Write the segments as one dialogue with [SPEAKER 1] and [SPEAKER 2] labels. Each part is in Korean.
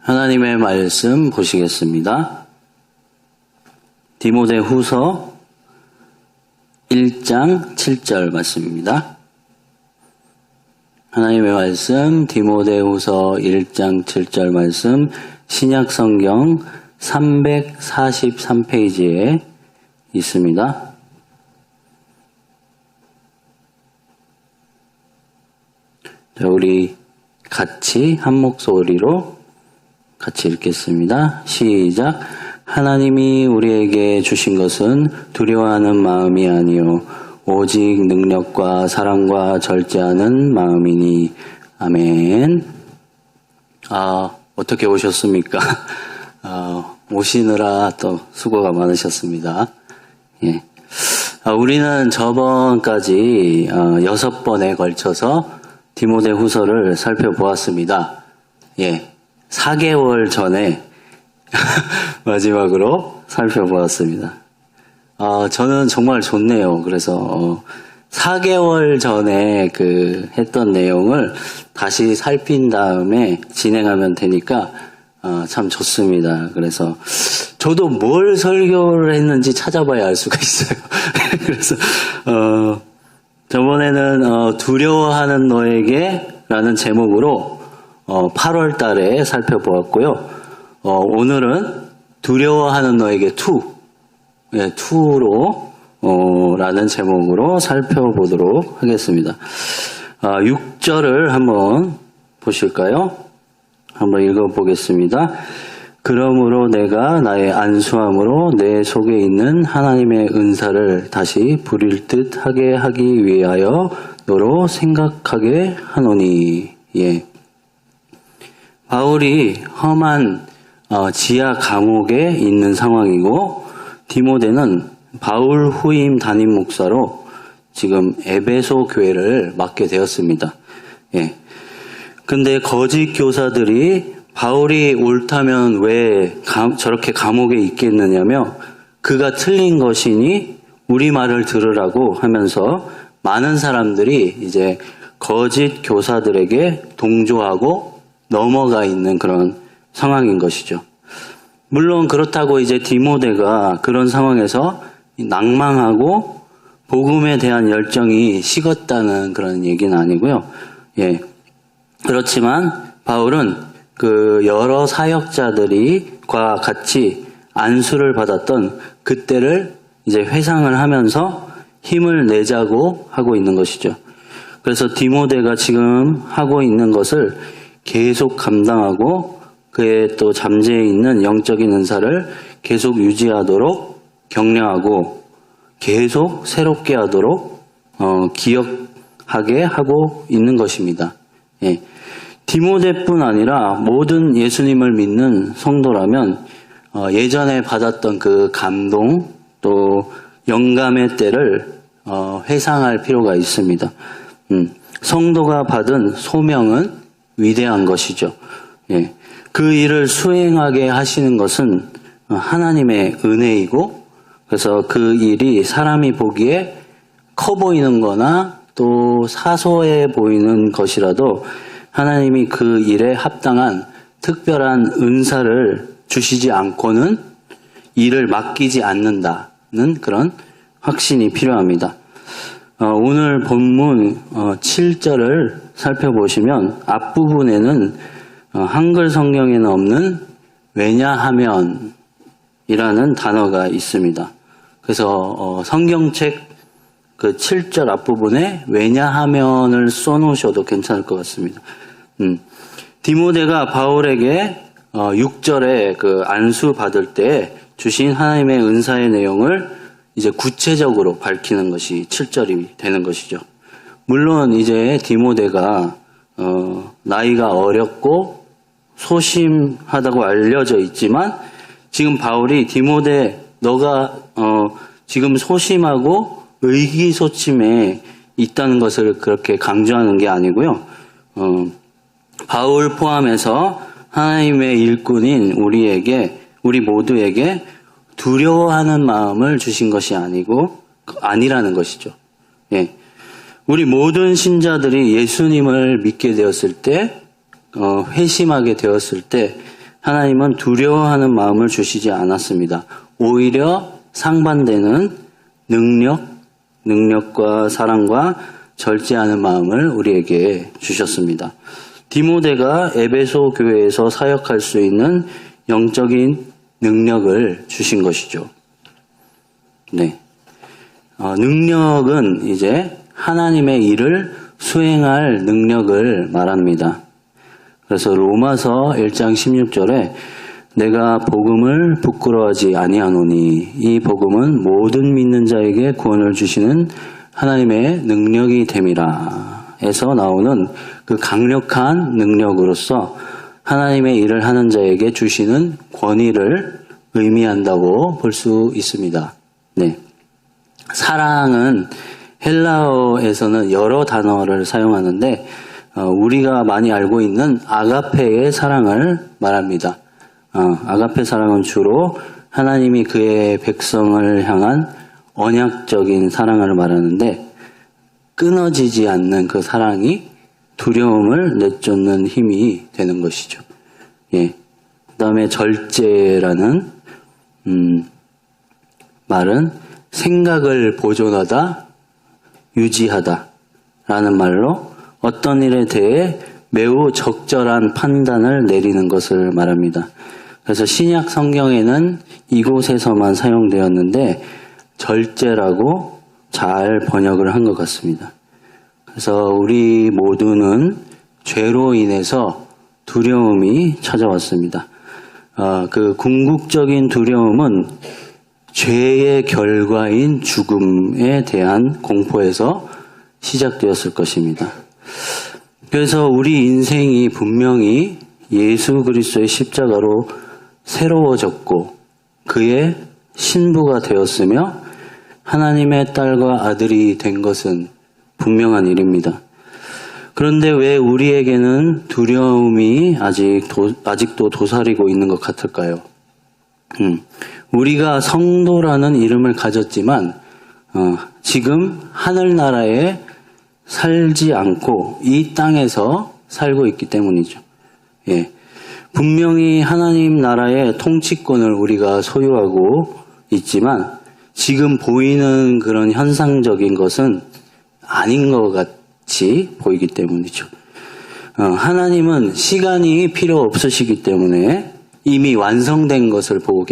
[SPEAKER 1] 하나님의 말씀 보시겠습니다. 디모데후서 1장 7절 말씀입니다. 하나님의 말씀 디모데후서 1장 7절 말씀 신약성경 343페이지에 있습니다. 자, 우리 같이 한 목소리로 같이 읽겠습니다. 시작. 하나님이 우리에게 주신 것은 두려워하는 마음이 아니요 오직 능력과 사랑과 절제하는 마음이니. 아멘. 어떻게 오셨습니까? 오시느라 또 수고가 많으셨습니다. 예. 우리는 저번까지 6번에 걸쳐서 디모데후서를 살펴보았습니다. 예. 4개월 전에 마지막으로 살펴보았습니다. 저는 정말 좋네요. 그래서 4개월 전에 했던 내용을 다시 살핀 다음에 진행하면 되니까 참 좋습니다. 그래서 저도 뭘 설교를 했는지 찾아봐야 알 수가 있어요. 그래서 저번에는 두려워하는 너에게 라는 제목으로 8월 달에 살펴보았고요. 오늘은 두려워하는 너에게 2로 라는 제목으로 살펴보도록 하겠습니다. 6절을 한번 보실까요? 한번 읽어보겠습니다. 그러므로 내가 나의 안수함으로 내 속에 있는 하나님의 은사를 다시 부릴 듯 하게 하기 위하여 너로 생각하게 하노니. 예. 바울이 험한 지하 감옥에 있는 상황이고 디모데는 바울 후임 담임 목사로 지금 에베소 교회를 맡게 되었습니다. 예. 근데 거짓 교사들이 바울이 옳다면 왜 저렇게 감옥에 있겠느냐며 그가 틀린 것이니 우리 말을 들으라고 하면서 많은 사람들이 이제 거짓 교사들에게 동조하고 넘어가 있는 그런 상황인 것이죠. 물론 그렇다고 이제 디모데가 그런 상황에서 낭망하고 복음에 대한 열정이 식었다는 그런 얘기는 아니고요. 예. 그렇지만 바울은 여러 사역자들과 같이 안수를 받았던 그때를 이제 회상을 하면서 힘을 내자고 하고 있는 것이죠. 그래서 디모데가 지금 하고 있는 것을 계속 감당하고 그의 또 잠재해 있는 영적인 은사를 계속 유지하도록 격려하고 계속 새롭게 하도록 기억하게 하고 있는 것입니다. 예. 디모데뿐 아니라 모든 예수님을 믿는 성도라면 예전에 받았던 그 감동 또 영감의 때를 회상할 필요가 있습니다. 성도가 받은 소명은 위대한 것이죠. 예. 그 일을 수행하게 하시는 것은 하나님의 은혜이고 그래서 그 일이 사람이 보기에 커 보이는 거나 또 사소해 보이는 것이라도 하나님이 그 일에 합당한 특별한 은사를 주시지 않고는 일을 맡기지 않는다는 그런 확신이 필요합니다. 오늘 본문 7절을 살펴보시면 앞부분에는 한글 성경에는 없는 왜냐하면 이라는 단어가 있습니다. 그래서 성경책 7절 앞부분에 왜냐하면을 써놓으셔도 괜찮을 것 같습니다. 디모데가 바울에게 6절에 안수 받을 때 주신 하나님의 은사의 내용을 이제 구체적으로 밝히는 것이 7절이 되는 것이죠. 물론 이제 디모데가 나이가 어렸고 소심하다고 알려져 있지만 지금 바울이 디모데 너가 지금 소심하고 의기소침해 있다는 것을 그렇게 강조하는 게 아니고요. 바울 포함해서 하나님의 일꾼인 우리 모두에게 두려워하는 마음을 주신 것이 아니라는 것이죠. 예. 우리 모든 신자들이 예수님을 믿게 되었을 때, 회심하게 되었을 때, 하나님은 두려워하는 마음을 주시지 않았습니다. 오히려 상반되는 능력과 사랑과 절제하는 마음을 우리에게 주셨습니다. 디모데가 에베소 교회에서 사역할 수 있는 영적인 능력을 주신 것이죠. 네. 능력은 이제 하나님의 일을 수행할 능력을 말합니다. 그래서 로마서 1장 16절에 내가 복음을 부끄러워하지 아니하노니 이 복음은 모든 믿는 자에게 구원을 주시는 하나님의 능력이 됨이라 에서 나오는 그 강력한 능력으로서 하나님의 일을 하는 자에게 주시는 권위를 의미한다고 볼 수 있습니다. 네. 사랑은 헬라어에서는 여러 단어를 사용하는데 우리가 많이 알고 있는 아가페의 사랑을 말합니다. 아가페 사랑은 주로 하나님이 그의 백성을 향한 언약적인 사랑을 말하는데 끊어지지 않는 그 사랑이 두려움을 내쫓는 힘이 되는 것이죠. 예. 그다음에 절제라는 말은 생각을 보존하다, 유지하다 라는 말로 어떤 일에 대해 매우 적절한 판단을 내리는 것을 말합니다. 그래서 신약 성경에는 이곳에서만 사용되었는데 절제라고 잘 번역을 한 것 같습니다. 그래서 우리 모두는 죄로 인해서 두려움이 찾아왔습니다. 그 궁극적인 두려움은 죄의 결과인 죽음에 대한 공포에서 시작되었을 것입니다. 그래서 우리 인생이 분명히 예수 그리스도의 십자가로 새로워졌고 그의 신부가 되었으며 하나님의 딸과 아들이 된 것은 분명한 일입니다. 그런데 왜 우리에게는 두려움이 아직도 도사리고 있는 것 같을까요? 우리가 성도라는 이름을 가졌지만 지금 하늘나라에 살지 않고 이 땅에서 살고 있기 때문이죠. 예. 분명히 하나님 나라의 통치권을 우리가 소유하고 있지만 지금 보이는 그런 현상적인 것은 아닌 것 같이 보이기 때문이죠. 하나님은 시간이 필요 없으시기 때문에 이미 완성된 것을 보고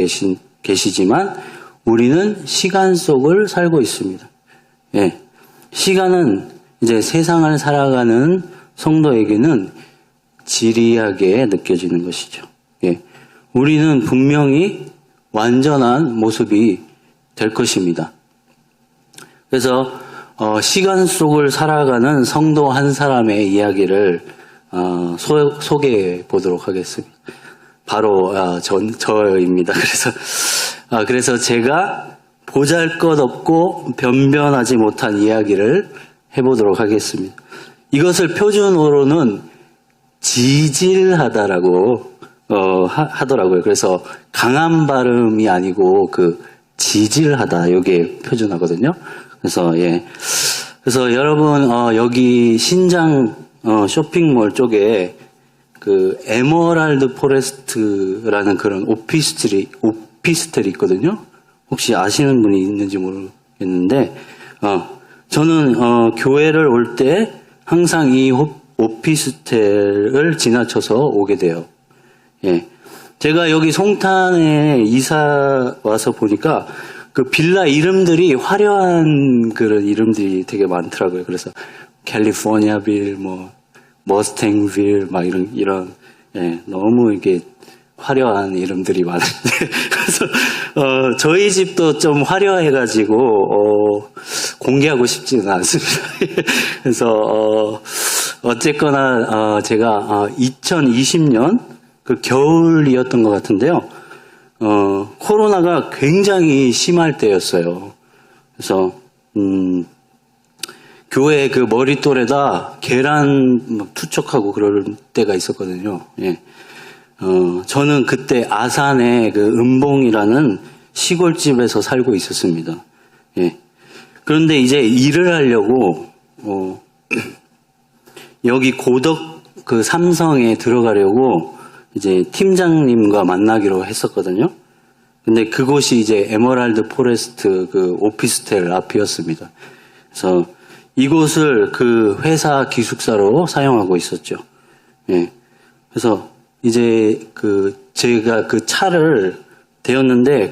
[SPEAKER 1] 계시지만 우리는 시간 속을 살고 있습니다. 예. 시간은 이제 세상을 살아가는 성도에게는 지리하게 느껴지는 것이죠. 예. 우리는 분명히 완전한 모습이 될 것입니다. 그래서 시간 속을 살아가는 성도 한 사람의 이야기를 소개해 보도록 하겠습니다. 바로 저입니다. 그래서 제가 보잘것없고 변변하지 못한 이야기를 해보도록 하겠습니다. 이것을 표준어로는 지질하다라고 하더라고요. 그래서 강한 발음이 아니고 지질하다, 이게 표준어거든요. 그래서 여러분 여기 신장 쇼핑몰 쪽에 그 에메랄드 포레스트라는 그런 오피스텔이 있거든요. 혹시 아시는 분이 있는지 모르겠는데 저는 교회를 올 때 항상 이 오피스텔을 지나쳐서 오게 돼요. 예. 제가 여기 송탄에 이사 와서 보니까 그 빌라 이름들이 화려한 그런 이름들이 되게 많더라고요. 그래서 캘리포니아빌, 머스탱빌, 이런 예, 너무 이게 화려한 이름들이 많은데 그래서 저희 집도 좀 화려해가지고 공개하고 싶지는 않습니다. 그래서 어쨌거나 제가 2020년 그 겨울이었던 것 같은데요. 코로나가 굉장히 심할 때였어요. 그래서 교회 그 머릿돌에다 계란 투척하고 그럴 때가 있었거든요. 예. 저는 그때 아산의 그 은봉이라는 시골집에서 살고 있었습니다. 예. 그런데 이제 일을 하려고 여기 고덕 그 삼성에 들어가려고 이제 팀장님과 만나기로 했었거든요. 근데 그곳이 이제 에메랄드 포레스트 그 오피스텔 앞이었습니다. 그래서 이곳을 그 회사 기숙사로 사용하고 있었죠. 예. 그래서 이제 제가 그 차를 대었는데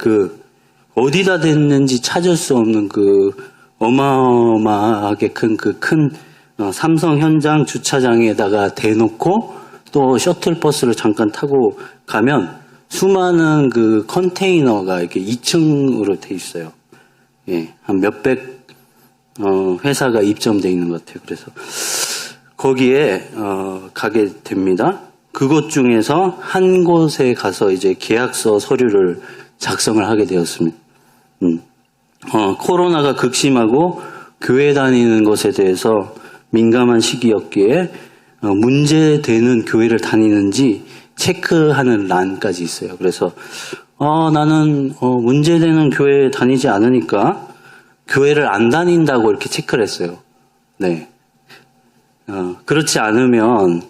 [SPEAKER 1] 어디다 댔는지 찾을 수 없는 어마어마하게 큰 삼성 현장 주차장에다가 대놓고 또 셔틀버스를 잠깐 타고 가면 수많은 컨테이너가 이렇게 2층으로 돼 있어요. 예, 한 몇백 회사가 입점돼 있는 것 같아요. 그래서 거기에 가게 됩니다. 그곳 중에서 한 곳에 가서 이제 계약서 서류를 작성을 하게 되었습니다. 코로나가 극심하고 교회 다니는 것에 대해서 민감한 시기였기에 문제되는 교회를 다니는지 체크하는 란까지 있어요. 그래서 나는 문제되는 교회에 다니지 않으니까 교회를 안 다닌다고 이렇게 체크를 했어요. 네. 그렇지 않으면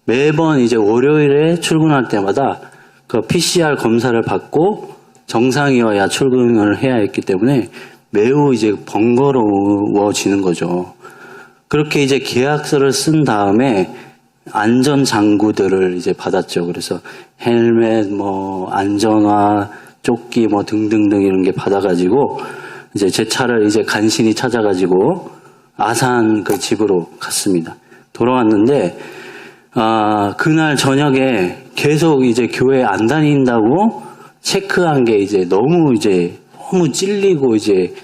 [SPEAKER 1] 매번 이제 월요일에 출근할 때마다 그 PCR 검사를 받고 정상이어야 출근을 해야 했기 때문에 매우 이제 번거로워지는 거죠. 그렇게 이제 계약서를 쓴 다음에 안전 장구들을 이제 받았죠. 그래서 헬멧, 안전화, 조끼, 등등등 이런 게 받아가지고 이제 제 차를 이제 간신히 찾아가지고 아산 그 집으로 갔습니다. 돌아왔는데, 그날 저녁에 계속 이제 교회 안 다닌다고 체크한 게 이제 너무 찔리고 이제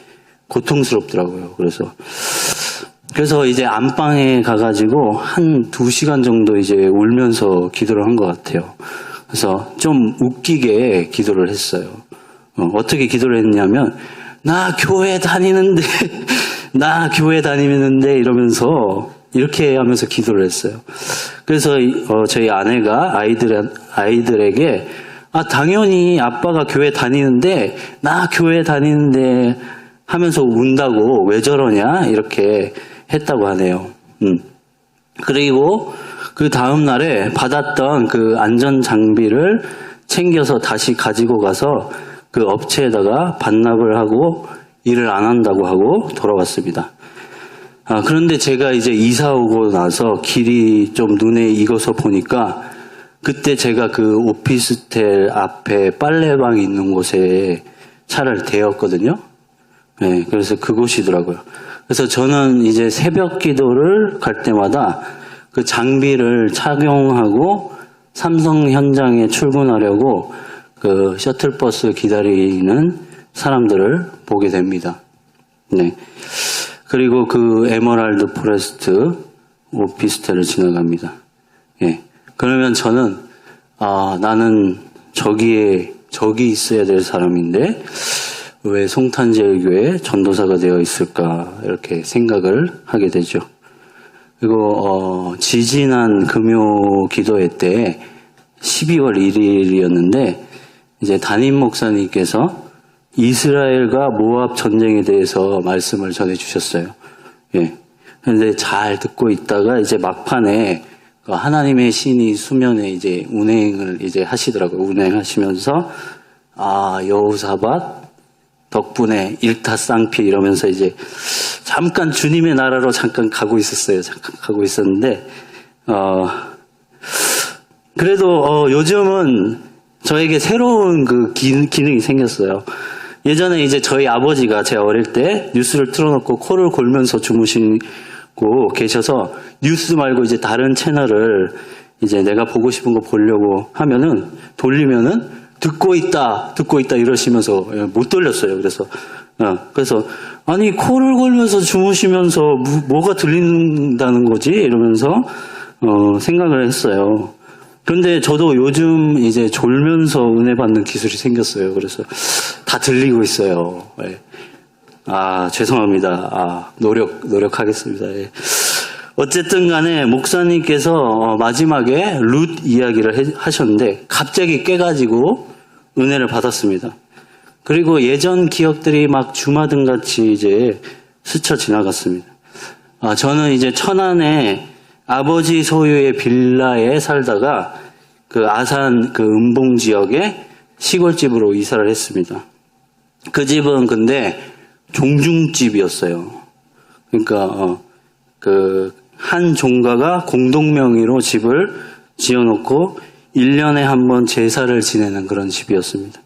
[SPEAKER 1] 고통스럽더라고요. 그래서 이제 안방에 가가지고 한 2시간 정도 이제 울면서 기도를 한 것 같아요. 그래서 좀 웃기게 기도를 했어요. 어떻게 기도를 했냐면, 나 교회 다니는데 이러면서 이렇게 하면서 기도를 했어요. 그래서 저희 아내가 아이들에게 당연히 아빠가 교회 다니는데 나 교회 다니는데 하면서 운다고 왜 저러냐 이렇게 했다고 하네요. 그리고 그 다음 날에 받았던 그 안전 장비를 챙겨서 다시 가지고 가서 그 업체에다가 반납을 하고 일을 안 한다고 하고 돌아왔습니다. 그런데 제가 이제 이사 오고 나서 길이 좀 눈에 익어서 보니까 그때 제가 그 오피스텔 앞에 빨래방이 있는 곳에 차를 대었거든요. 네, 그래서 그곳이더라고요. 그래서 저는 이제 새벽 기도를 갈 때마다 그 장비를 착용하고 삼성 현장에 출근하려고 그 셔틀버스 기다리는 사람들을 보게 됩니다. 네. 그리고 그 에메랄드 포레스트 오피스텔을 지나갑니다. 예. 그러면 저는 나는 저기 있어야 될 사람인데 왜 송탄제일교회 전도사가 되어 있을까 이렇게 생각을 하게 되죠. 그리고 지지난 금요 기도회 때 12월 1일이었는데 이제 담임 목사님께서 이스라엘과 모압 전쟁에 대해서 말씀을 전해 주셨어요. 예. 그런데 잘 듣고 있다가 이제 막판에 하나님의 신이 수면에 이제 운행을 이제 하시더라고요. 운행하시면서 여호사밧 덕분에 일타쌍피 이러면서 이제 잠깐 주님의 나라로 잠깐 가고 있었어요. 잠깐 가고 있었는데 그래도 요즘은 저에게 새로운 그 기능이 생겼어요. 예전에 이제 저희 아버지가 제가 어릴 때 뉴스를 틀어놓고 코를 골면서 주무시고 계셔서 뉴스 말고 이제 다른 채널을 이제 내가 보고 싶은 거 보려고 하면은 돌리면은 듣고 있다 이러시면서 못 돌렸어요. 그래서 아니 코를 골면서 주무시면서 뭐가 들린다는 거지 이러면서 생각을 했어요. 그런데 저도 요즘 이제 졸면서 은혜 받는 기술이 생겼어요. 그래서 다 들리고 있어요. 네. 죄송합니다. 노력하겠습니다. 네. 어쨌든 간에 목사님께서 마지막에 룻 이야기를 하셨는데 갑자기 깨가지고 은혜를 받았습니다. 그리고 예전 기억들이 막 주마등 같이 이제 스쳐 지나갔습니다. 저는 이제 천안에 아버지 소유의 빌라에 살다가 그 아산 그 은봉 지역에 시골집으로 이사를 했습니다. 그 집은 근데 종중집이었어요. 그러니까 그 한 종가가 공동명의로 집을 지어놓고 1년에 한 번 제사를 지내는 그런 집이었습니다.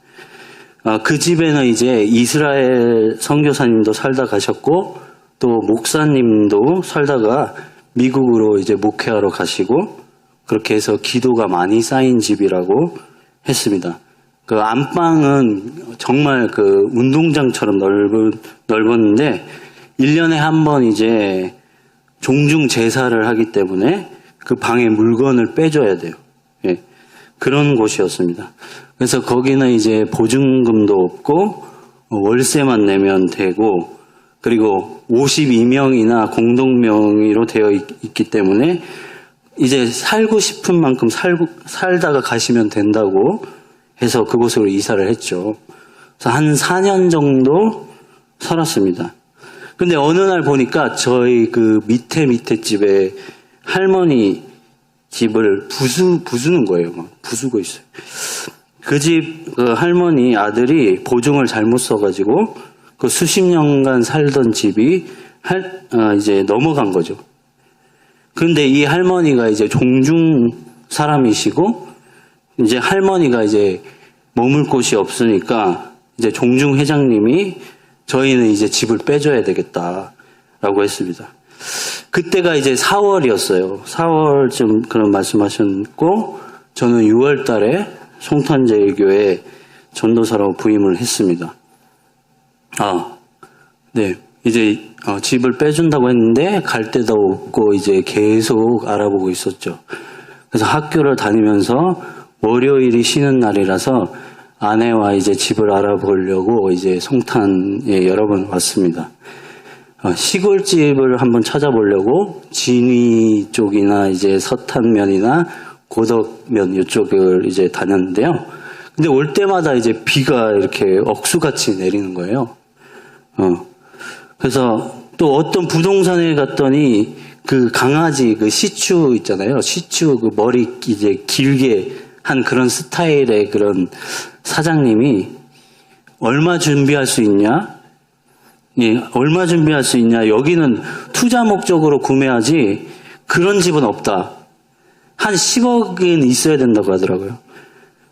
[SPEAKER 1] 그 집에는 이제 이스라엘 선교사님도 살다 가셨고 또 목사님도 살다가 미국으로 이제 목회하러 가시고 그렇게 해서 기도가 많이 쌓인 집이라고 했습니다. 그 안방은 정말 그 운동장처럼 넓었는데 1년에 한 번 이제 종중 제사를 하기 때문에 그 방에 물건을 빼줘야 돼요. 예. 그런 곳이었습니다. 그래서 거기는 이제 보증금도 없고 월세만 내면 되고 그리고 52명이나 공동명의로 되어 있기 때문에 이제 살고 싶은 만큼 살다가 가시면 된다고 해서 그곳으로 이사를 했죠. 그래서 한 4년 정도 살았습니다. 근데 어느 날 보니까 저희 그 밑에 집에 할머니 집을 부수는 거예요. 막 부수고 있어요. 그 집 그 할머니 아들이 보증을 잘못 써가지고 그 수십 년간 살던 집이 이제 넘어간 거죠. 그런데 이 할머니가 이제 종중 사람이시고 이제 할머니가 이제 머물 곳이 없으니까 이제 종중 회장님이 저희는 이제 집을 빼줘야 되겠다라고 했습니다. 그때가 이제 4월이었어요. 4월쯤 그런 말씀하셨고 저는 6월 달에 송탄제일교회 전도사라고 부임을 했습니다. 네. 이제 집을 빼준다고 했는데 갈 데도 없고 이제 계속 알아보고 있었죠. 그래서 학교를 다니면서 월요일이 쉬는 날이라서 아내와 이제 집을 알아보려고 이제 송탄에 여러 번 왔습니다. 시골집을 한번 찾아보려고 진위 쪽이나 이제 서탄면이나 고덕면 이쪽을 이제 다녔는데요. 근데 올 때마다 이제 비가 이렇게 억수같이 내리는 거예요. 그래서 또 어떤 부동산에 갔더니 그 강아지 그 시추 있잖아요. 시추 그 머리 이제 길게 한 그런 스타일의 그런 사장님이 얼마 준비할 수 있냐? 예, 얼마 준비할 수 있냐? 여기는 투자 목적으로 구매하지 그런 집은 없다. 한 10억은 있어야 된다고 하더라고요.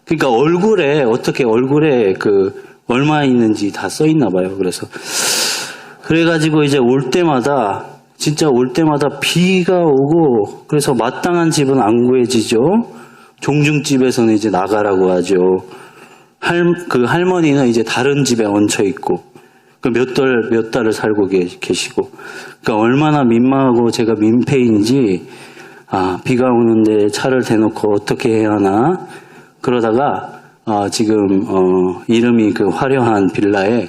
[SPEAKER 1] 그러니까 얼굴에 그 얼마 있는지 다 써 있나 봐요. 그래가지고 이제 진짜 올 때마다 비가 오고 그래서 마땅한 집은 안 구해지죠. 종중집에서는 이제 나가라고 하죠. 그 할머니는 이제 다른 집에 얹혀 있고 몇 달을 살고 계시고 그러니까 얼마나 민망하고 제가 민폐인지 비가 오는데 차를 대놓고 어떻게 해야 하나 그러다가 지금 이름이 그 화려한 빌라에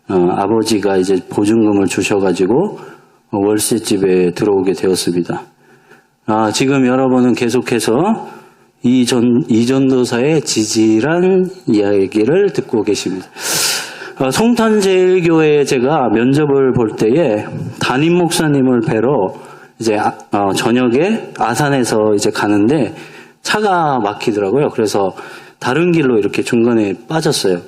[SPEAKER 1] 아버지가 이제 보증금을 주셔가지고 월세집에 들어오게 되었습니다. 지금 여러분은 계속해서 이 전도사의 지질한 이야기를 듣고 계십니다. 송탄제일교회에 제가 면접을 볼 때에 담임 목사님을 뵈러 이제 저녁에 아산에서 이제 가는데 차가 막히더라고요. 그래서 다른 길로 이렇게 중간에 빠졌어요.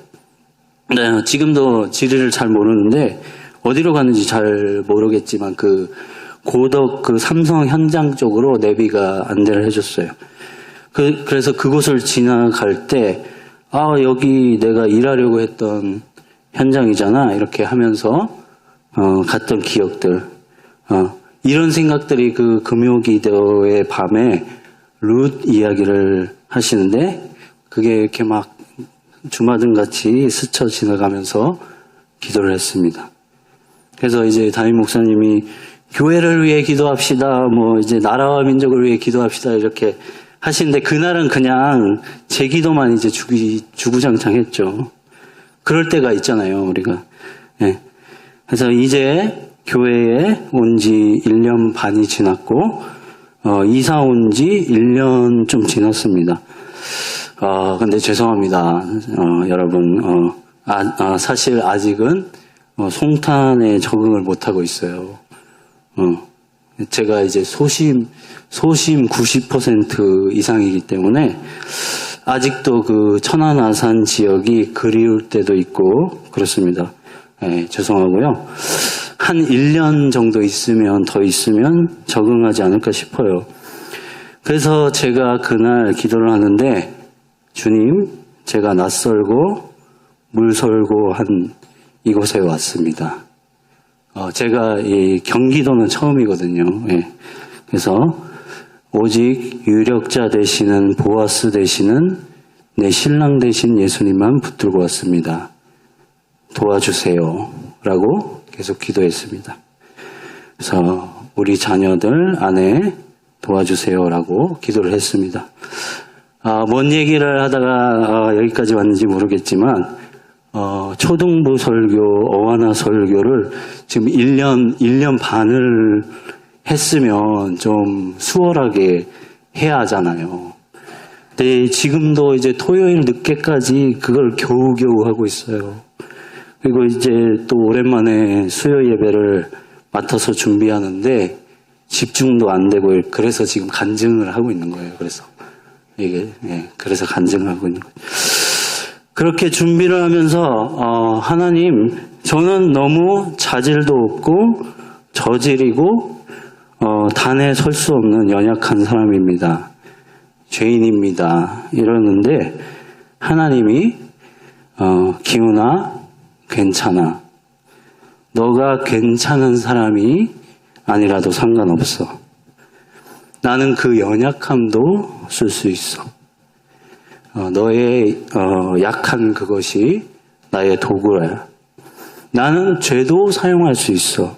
[SPEAKER 1] 네, 지금도 지리를 잘 모르는데 어디로 가는지 잘 모르겠지만 그 고덕 그 삼성 현장 쪽으로 내비가 안내를 해줬어요. 그래서 그곳을 지나갈 때 여기 내가 일하려고 했던 현장이잖아 이렇게 하면서 갔던 기억들 이런 생각들이 그 금요기도의 밤에 룻 이야기를 하시는데 그게 이렇게 막 주마등같이 스쳐 지나가면서 기도를 했습니다. 그래서 이제 담임 목사님이 교회를 위해 기도합시다 이제 나라와 민족을 위해 기도합시다 이렇게 하시는데 그날은 그냥 제 기도만 이제 주구장창 그럴 때가 있잖아요, 우리가. 네. 그래서 이제 교회에 온 지 1년 반이 지났고, 이사 온 지 1년 좀 지났습니다. 근데 죄송합니다. 여러분, 사실 아직은 송탄에 적응을 못하고 있어요. 제가 이제 소심 90% 이상이기 때문에 아직도 그 천안아산 지역이 그리울 때도 있고 그렇습니다. 예, 죄송하고요. 한 1년 정도 더 있으면 적응하지 않을까 싶어요. 그래서 제가 그날 기도를 하는데, 주님, 제가 낯설고 물설고 한 이곳에 왔습니다. 제가 이 경기도는 처음이거든요. 예. 그래서 오직 유력자 되시는 보아스 되시는 내 신랑 되신 예수님만 붙들고 왔습니다. 도와주세요. 라고 계속 기도했습니다. 그래서 우리 자녀들 아내 도와주세요. 라고 기도를 했습니다. 뭔 얘기를 하다가 여기까지 왔는지 모르겠지만 초등부 설교, 어와나 설교를 지금 1년 반을 했으면 좀 수월하게 해야 하잖아요. 근데 지금도 이제 토요일 늦게까지 그걸 겨우겨우 하고 있어요. 그리고 이제 또 오랜만에 수요 예배를 맡아서 준비하는데 집중도 안 되고 그래서 지금 간증을 하고 있는 거예요. 그래서 간증을 하고 있는 거예요. 그렇게 준비를 하면서 하나님, 저는 너무 자질도 없고 저질이고 단에 설 수 없는 연약한 사람입니다. 죄인입니다. 이러는데 하나님이 기훈아 괜찮아. 너가 괜찮은 사람이 아니라도 상관없어. 나는 그 연약함도 쓸 수 있어. 너의 약한 그것이 나의 도구야. 나는 죄도 사용할 수 있어.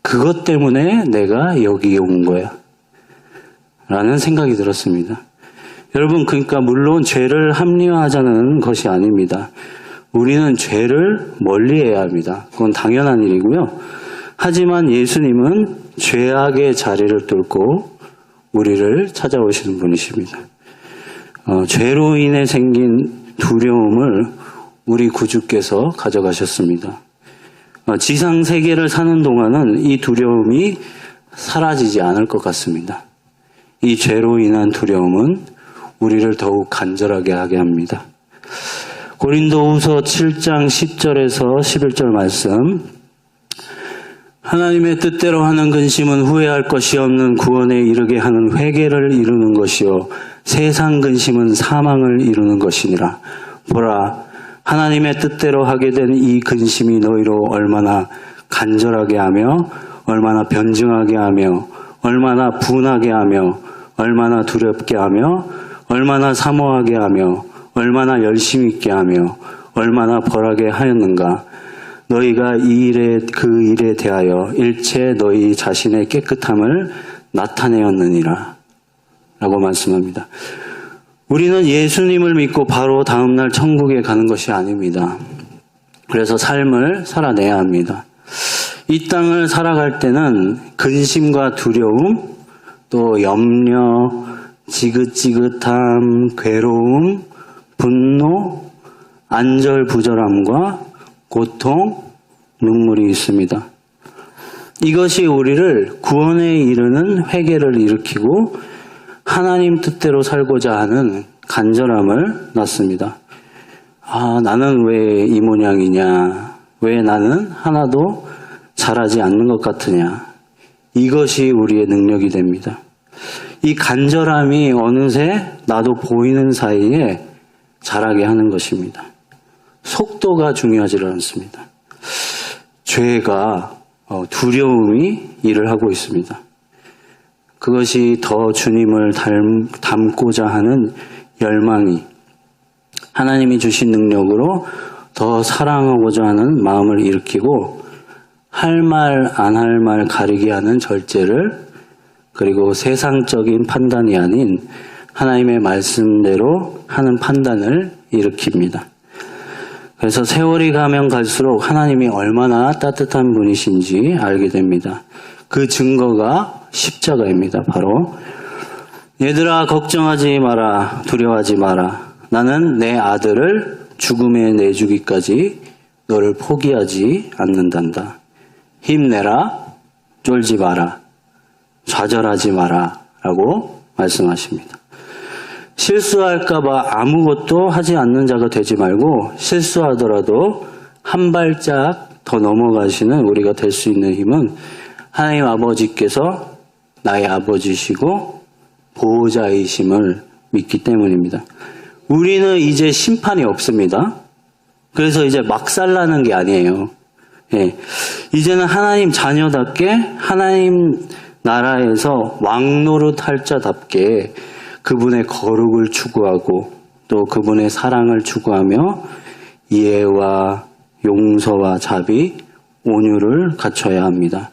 [SPEAKER 1] 그것 때문에 내가 여기에 온 거야. 라는 생각이 들었습니다. 여러분, 그러니까 물론 죄를 합리화하자는 것이 아닙니다. 우리는 죄를 멀리해야 합니다. 그건 당연한 일이고요. 하지만 예수님은 죄악의 자리를 뚫고 우리를 찾아오시는 분이십니다. 죄로 인해 생긴 두려움을 우리 구주께서 가져가셨습니다. 지상 세계를 사는 동안은 이 두려움이 사라지지 않을 것 같습니다. 이 죄로 인한 두려움은 우리를 더욱 간절하게 하게 합니다. 고린도후서 7장 10절에서 11절 말씀, 하나님의 뜻대로 하는 근심은 후회할 것이 없는 구원에 이르게 하는 회개를 이루는 것이요 세상 근심은 사망을 이루는 것이니라. 보라, 하나님의 뜻대로 하게 된 이 근심이 너희로 얼마나 간절하게 하며 얼마나 변증하게 하며 얼마나 분하게 하며 얼마나 두렵게 하며 얼마나 사모하게 하며 얼마나 열심 있게 하며 얼마나 벌하게 하였는가. 너희가 그 일에 대하여 일체 너희 자신의 깨끗함을 나타내었느니라. 라고 말씀합니다. 우리는 예수님을 믿고 바로 다음날 천국에 가는 것이 아닙니다. 그래서 삶을 살아내야 합니다. 이 땅을 살아갈 때는 근심과 두려움, 또 염려, 지긋지긋함, 괴로움, 분노, 안절부절함과 고통, 눈물이 있습니다. 이것이 우리를 구원에 이르는 회개를 일으키고 하나님 뜻대로 살고자 하는 간절함을 낳습니다. 나는 왜 이 모양이냐? 왜 나는 하나도 잘하지 않는 것 같으냐? 이것이 우리의 능력이 됩니다. 이 간절함이 어느새 나도 보이는 사이에 자라게 하는 것입니다. 속도가 중요하지 않습니다. 죄가 두려움이 일을 하고 있습니다. 그것이 더 주님을 닮고자 하는 열망이 하나님이 주신 능력으로 더 사랑하고자 하는 마음을 일으키고 할 말 안 할 말 가리게 하는 절제를, 그리고 세상적인 판단이 아닌 하나님의 말씀대로 하는 판단을 일으킵니다. 그래서 세월이 가면 갈수록 하나님이 얼마나 따뜻한 분이신지 알게 됩니다. 그 증거가 십자가입니다. 바로 얘들아 걱정하지 마라, 두려워하지 마라. 나는 내 아들을 죽음에 내주기까지 너를 포기하지 않는단다. 힘내라, 쫄지 마라. 좌절하지 마라 라고 말씀하십니다. 실수할까봐 아무것도 하지 않는 자가 되지 말고 실수하더라도 한 발짝 더 넘어가시는 우리가 될 수 있는 힘은 하나님 아버지께서 나의 아버지시고 보호자이심을 믿기 때문입니다. 우리는 이제 심판이 없습니다. 그래서 이제 막살나는 게 아니에요. 예. 이제는 하나님 자녀답게 하나님 나라에서 왕노릇 할 자답게 그분의 거룩을 추구하고 또 그분의 사랑을 추구하며 이해와 용서와 자비, 온유를 갖춰야 합니다.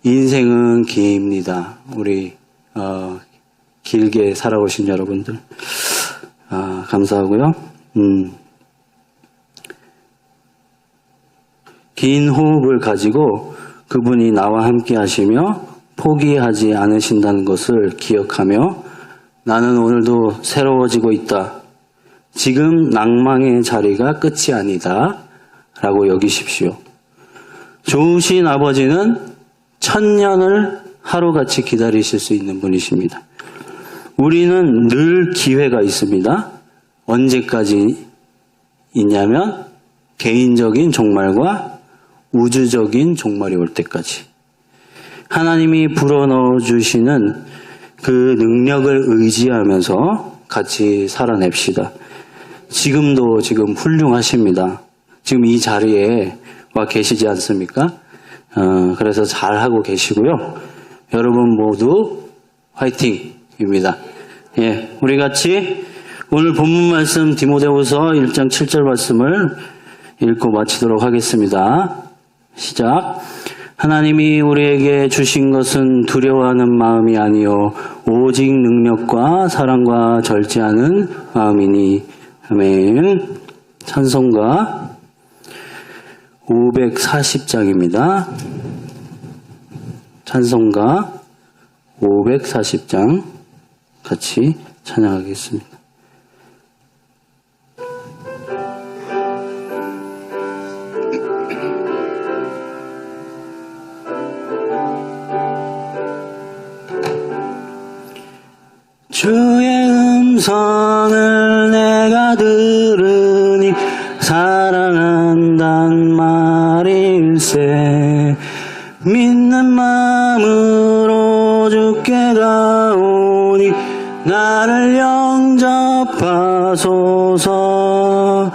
[SPEAKER 1] 인생은 깁니다. 우리 길게 살아오신 여러분들 감사하고요. 긴 호흡을 가지고 그분이 나와 함께 하시며 포기하지 않으신다는 것을 기억하며 나는 오늘도 새로워지고 있다. 지금 낭망의 자리가 끝이 아니다. 라고 여기십시오. 좋으신 아버지는 1000년을 하루같이 기다리실 수 있는 분이십니다. 우리는 늘 기회가 있습니다. 언제까지 있냐면 개인적인 종말과 우주적인 종말이 올 때까지. 하나님이 불어넣어 주시는 그 능력을 의지하면서 같이 살아냅시다. 지금도 지금 훌륭하십니다. 지금 이 자리에 와 계시지 않습니까? 그래서 잘하고 계시고요. 여러분 모두 화이팅입니다. 예, 우리 같이 오늘 본문 말씀 디모데후서 1장 7절 말씀을 읽고 마치도록 하겠습니다. 시작. 하나님이 우리에게 주신 것은 두려워하는 마음이 아니요 오직 능력과 사랑과 절제하는 마음이니. 아멘. 찬송가 540장입니다. 찬송가 540장 같이 찬양하겠습니다. 주의 음성을 내가 들으니 사랑한단 말일세. 믿는 마음으로 주께 가오니 나를 영접하소서.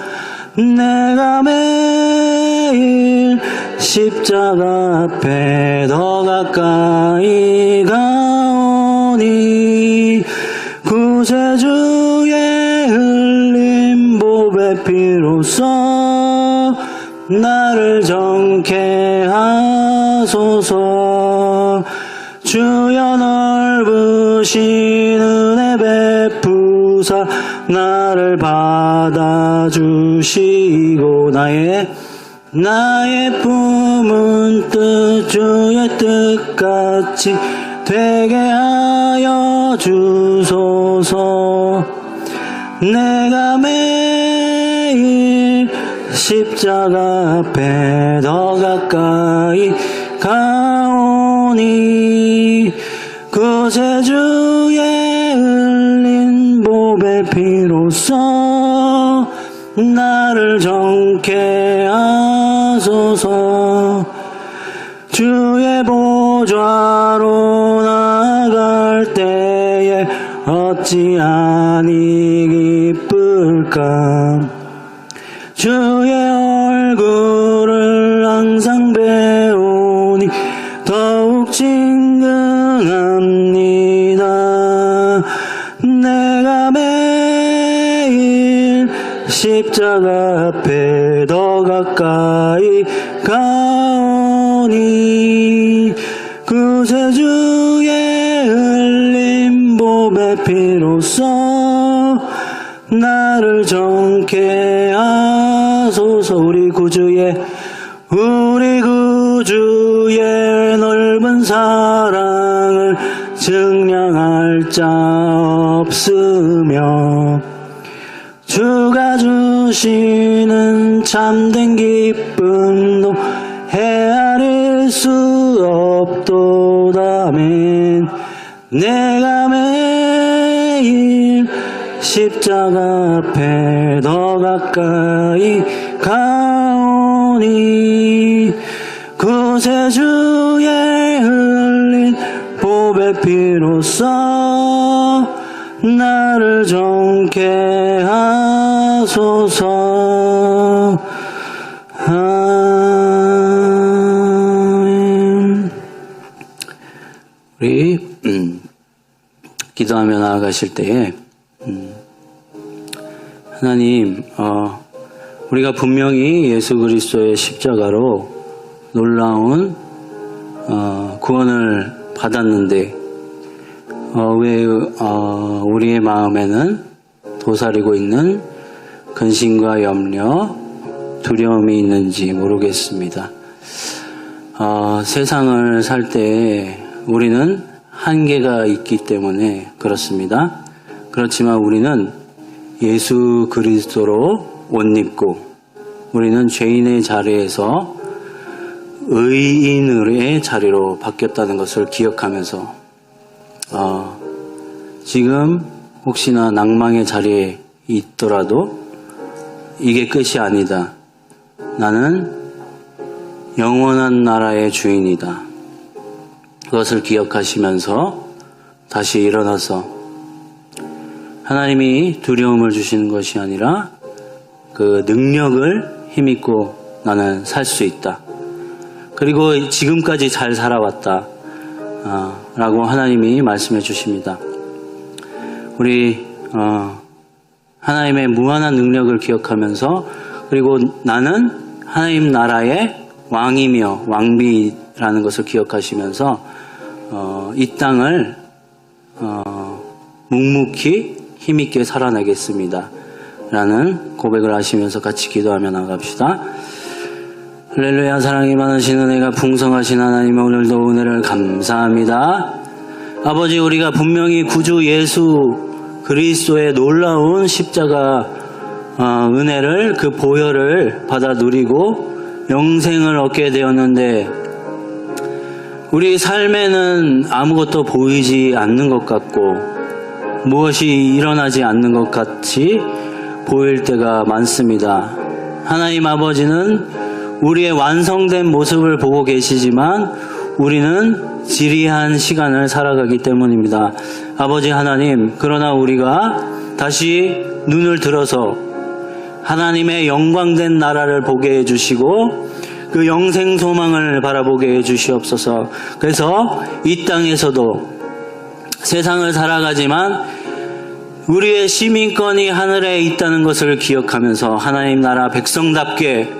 [SPEAKER 1] 내가 매일 십자가 앞에 더 가까이 가오니 구세주의 흘린 보배 피로써 나를 정케 하소서. 주여 넓으신 은혜 베푸사 나를 받아주시고 나의 품은 뜻 주의 뜻같이 되게 하여 주소서. 내가 매일 십자가 앞에 더 가까이 가오니 구세주의 흘린 보배 피로써 나를 정케 하소서. 주의 보좌로 나아갈 때에 어찌 아니 기쁠까. 주의 얼굴을 항상 배우니 더욱 친근합니다. 내가 매일 십자가 앞에 더 가까이 가오니 구세주의 흘린 보배 피로써 나를 정케 하소서. 우리 구주의 넓은 사랑을 증량할 자 없으며 주가 주시는 참된 기쁨도 헤아릴 수 없도다. 아멘. 내가 매일 십자가 앞에 더 가까이 가오니 구세주의 흘린 보배 피로써 나를 정케 하소서. 아멘. 우리 기도하며 나아가실 때에 하나님, 우리가 분명히 예수 그리스도의 십자가로 놀라운 구원을 받았는데 왜 우리의 마음에는 도사리고 있는 근심과 염려, 두려움이 있는지 모르겠습니다. 세상을 살 때 우리는 한계가 있기 때문에 그렇습니다. 그렇지만 우리는 예수 그리스도로 옷 입고 우리는 죄인의 자리에서 의인의 자리로 바뀌었다는 것을 기억하면서 지금 혹시나 낭망의 자리에 있더라도 이게 끝이 아니다. 나는 영원한 나라의 주인이다. 그것을 기억하시면서 다시 일어나서 하나님이 두려움을 주시는 것이 아니라 그 능력을 힘입고 나는 살 수 있다. 그리고 지금까지 잘 살아왔다. 라고 하나님이 말씀해 주십니다. 우리 하나님의 무한한 능력을 기억하면서 그리고 나는 하나님 나라의 왕이며 왕비라는 것을 기억하시면서 이 땅을 묵묵히 힘있게 살아내겠습니다. 라는 고백을 하시면서 같이 기도하며 나갑시다. 할렐루야. 사랑이 많으신 은혜가 풍성하신 하나님, 오늘도 은혜를 감사합니다. 아버지, 우리가 분명히 구주 예수 그리스도의 놀라운 십자가 은혜를, 그 보혈을 받아 누리고 영생을 얻게 되었는데 우리 삶에는 아무것도 보이지 않는 것 같고 무엇이 일어나지 않는 것 같이 보일 때가 많습니다. 하나님 아버지는 우리의 완성된 모습을 보고 계시지만 우리는 지리한 시간을 살아가기 때문입니다. 아버지 하나님, 그러나 우리가 다시 눈을 들어서 하나님의 영광된 나라를 보게 해주시고 그 영생 소망을 바라보게 해주시옵소서. 그래서 이 땅에서도 세상을 살아가지만 우리의 시민권이 하늘에 있다는 것을 기억하면서 하나님 나라 백성답게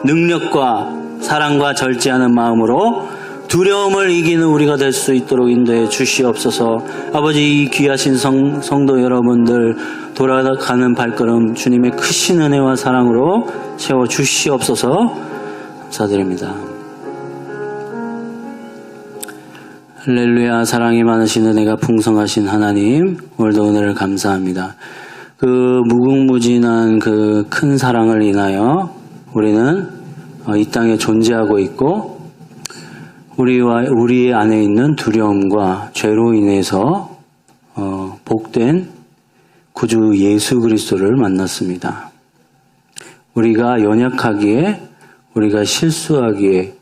[SPEAKER 1] 능력과 사랑과 절제하는 마음으로 두려움을 이기는 우리가 될 수 있도록 인도해 주시옵소서. 아버지, 이 귀하신 성도 여러분들 돌아가는 발걸음 주님의 크신 은혜와 사랑으로 채워 주시옵소서. 감사드립니다. 할렐루야. 사랑이 많으신 은혜가 풍성하신 하나님, 오늘도 은혜를 감사합니다. 그 무궁무진한 그 큰 사랑을 인하여 우리는 이 땅에 존재하고 있고 우리 안에 있는 두려움과 죄로 인해서 복된 구주 예수 그리스도를 만났습니다. 우리가 연약하기에, 우리가 실수하기에,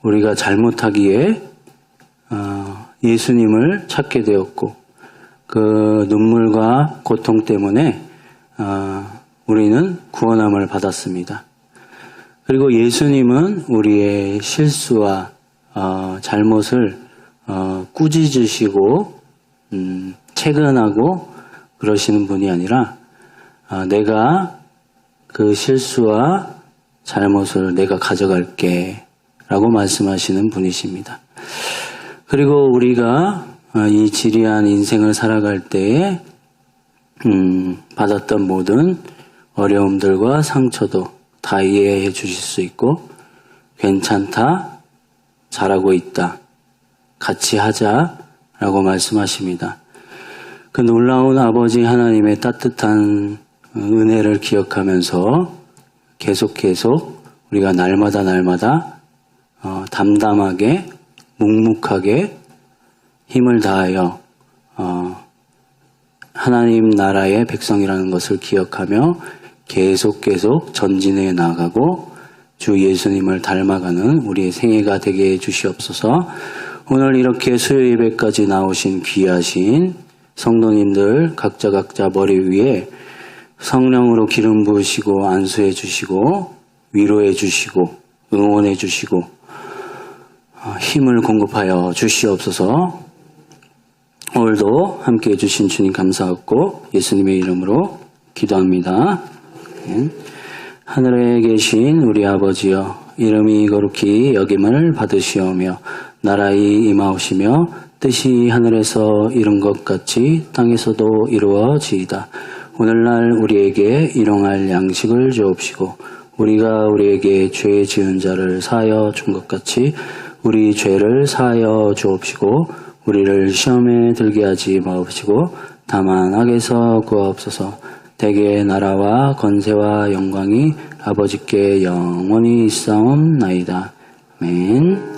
[SPEAKER 1] 우리가 잘못하기에 예수님을 찾게 되었고 그 눈물과 고통 때문에 우리는 구원함을 받았습니다. 그리고 예수님은 우리의 실수와 잘못을 꾸짖으시고 채근하고 그러시는 분이 아니라 내가 그 실수와 잘못을 내가 가져갈게 라고 말씀하시는 분이십니다. 그리고 우리가 이 지리한 인생을 살아갈 때에 받았던 모든 어려움들과 상처도 다 이해해 주실 수 있고 괜찮다, 잘하고 있다, 같이 하자 라고 말씀하십니다. 그 놀라운 아버지 하나님의 따뜻한 은혜를 기억하면서 계속 우리가 날마다 담담하게 묵묵하게 힘을 다하여 하나님 나라의 백성이라는 것을 기억하며 계속 전진해 나가고 주 예수님을 닮아가는 우리의 생애가 되게 해주시옵소서. 오늘 이렇게 수요 예배까지 나오신 귀하신 성도님들 각자 머리 위에 성령으로 기름 부으시고 안수해 주시고 위로해 주시고 응원해 주시고 힘을 공급하여 주시옵소서. 오늘도 함께해 주신 주님 감사하고 예수님의 이름으로 기도합니다. 하늘에 계신 우리 아버지여, 이름이 거룩히 여김을 받으시오며 나라의 임하오시며 뜻이 하늘에서 이룬 것 같이 땅에서도 이루어지이다. 오늘날 우리에게 일용할 양식을 주옵시고 우리가 우리에게 죄 지은 자를 사하여 준 것 같이 우리 죄를 사하여 주옵시고 우리를 시험에 들게 하지 마옵시고 다만 악에서 구하옵소서. 대개 나라와 권세와 영광이 아버지께 영원히 있사옵나이다. 아멘.